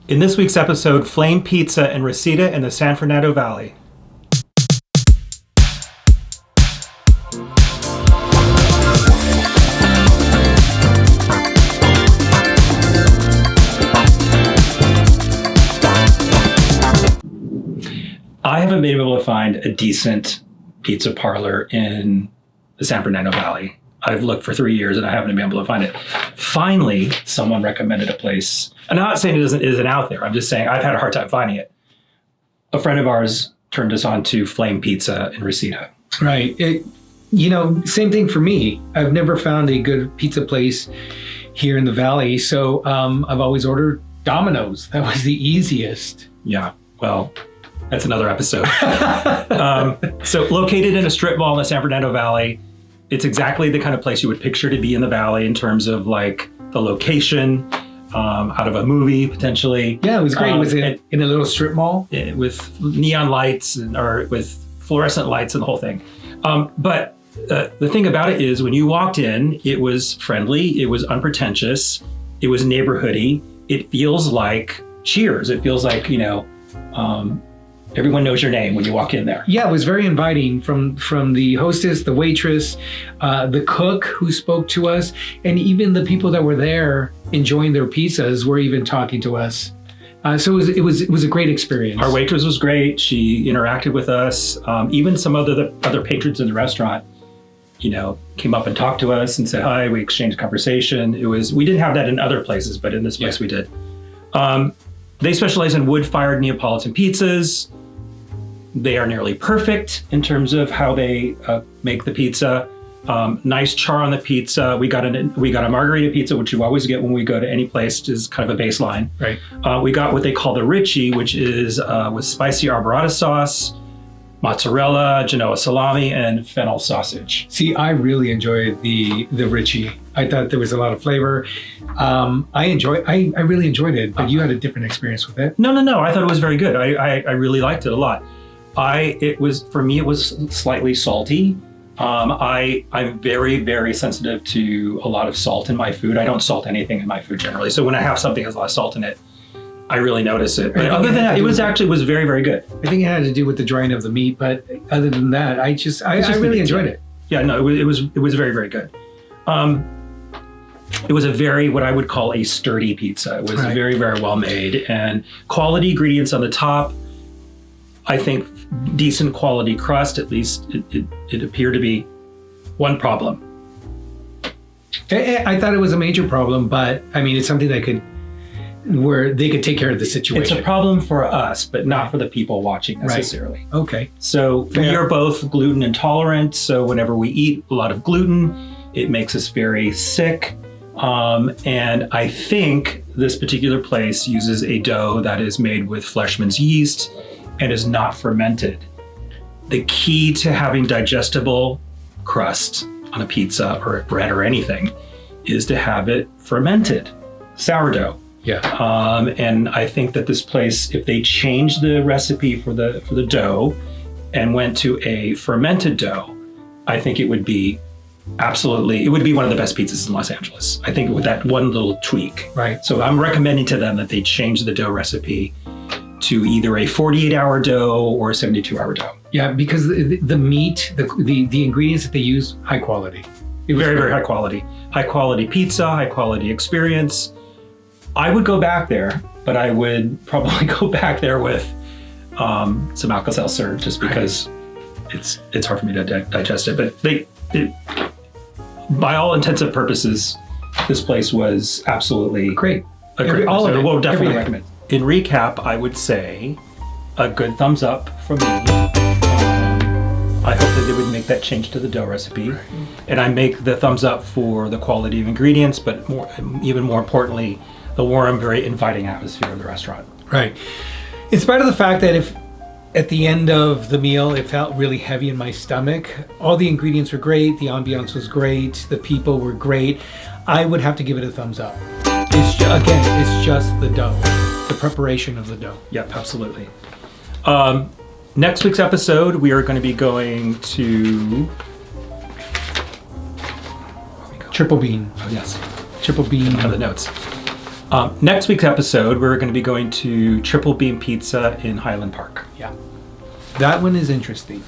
In this week's episode, Flame Pizza in Reseda in the San Fernando Valley. I haven't been able to find a decent pizza parlor in the San Fernando Valley. I've looked for 3 years and I haven't been able to find it. Finally, someone recommended a place. And I'm not saying it isn't out there. I'm just saying I've had a hard time finding it. A friend of ours turned us on to Flame Pizza in Reseda. Right. Same thing for me. I've never found a good pizza place here in the Valley. So I've always ordered Domino's. That was the easiest. Yeah, well, that's another episode. So located in a strip mall in the San Fernando Valley, it's exactly the kind of place you would picture to be in the Valley in terms of like the location, out of a movie potentially. Yeah, it was great. Was it in a little strip mall? With neon lights or with fluorescent lights and the whole thing. But the thing about it is when you walked in, it was friendly, it was unpretentious, it was neighborhoody. It feels like Cheers. It feels like, everyone knows your name when you walk in there. Yeah, it was very inviting from the hostess, the waitress, the cook who spoke to us, and even the people that were there enjoying their pizzas were even talking to us. So it was a great experience. Our waitress was great. She interacted with us. Even some other patrons in the restaurant, came up and talked to us and said hi. We exchanged conversation. We didn't have that in other places, but in this place we did. They specialize in wood-fired Neapolitan pizzas. They are nearly perfect in terms of how they make the pizza. Nice char on the pizza. We got a margarita pizza, which you always get when we go to any place, is kind of a baseline. Right. We got what they call the Richie, which is with spicy Arrabbiata sauce, mozzarella, Genoa salami, and fennel sausage. See, I really enjoyed the Richie. I thought there was a lot of flavor. I really enjoyed it, but you had a different experience with it. No. I thought it was very good. I really liked it a lot. It was slightly salty. I'm very, very sensitive to a lot of salt in my food. I don't salt anything in my food generally. So when I have something that has a lot of salt in it, I really notice it. But other than that, it was very, very good. I think it had to do with the drying of the meat, but other than that, I really enjoyed it. Yeah, no, it was very, very good. It was what I would call a sturdy pizza. It was very, very well made and quality ingredients on the top. I think decent quality crust, at least it appeared to be. One problem. I thought it was a major problem, but I mean, it's something where they could take care of the situation. It's a problem for us, but not for the people watching necessarily. Right. Okay. So we are both gluten intolerant. So whenever we eat a lot of gluten, it makes us very sick. And I think this particular place uses a dough that is made with Fleischmann's yeast and is not fermented. The key to having digestible crust on a pizza or bread or anything is to have it fermented, sourdough. Yeah. And I think that this place, if they changed the recipe for the dough and went to a fermented dough, I think it would be one of the best pizzas in Los Angeles. I think with that one little tweak. Right. So I'm recommending to them that they change the dough recipe to either a 48-hour dough or a 72-hour dough. Yeah, because the meat, the ingredients that they use, high quality. Very, very high quality. High quality pizza, high quality experience. I would go back there, but I would probably go back there with some Alka-Seltzer just because it's hard for me to digest it. But by all intents and purposes, this place was absolutely great. All of it. We'll definitely recommend. In recap, I would say a good thumbs up from me. I hope that they would make that change to the dough recipe. Right. And I make the thumbs up for the quality of ingredients, but even more importantly, the warm, very inviting atmosphere of the restaurant. Right. In spite of the fact that if at the end of the meal, it felt really heavy in my stomach, all the ingredients were great, the ambiance was great, the people were great, I would have to give it a thumbs up. It's just the dough. The preparation of the dough. Yep, absolutely. Next week's episode, we are going to be going to triple bean. Oh yes, triple bean. On the notes. Next week's episode, we're going to be going to Triple Beam Pizza in Highland Park. Yeah. That one is interesting.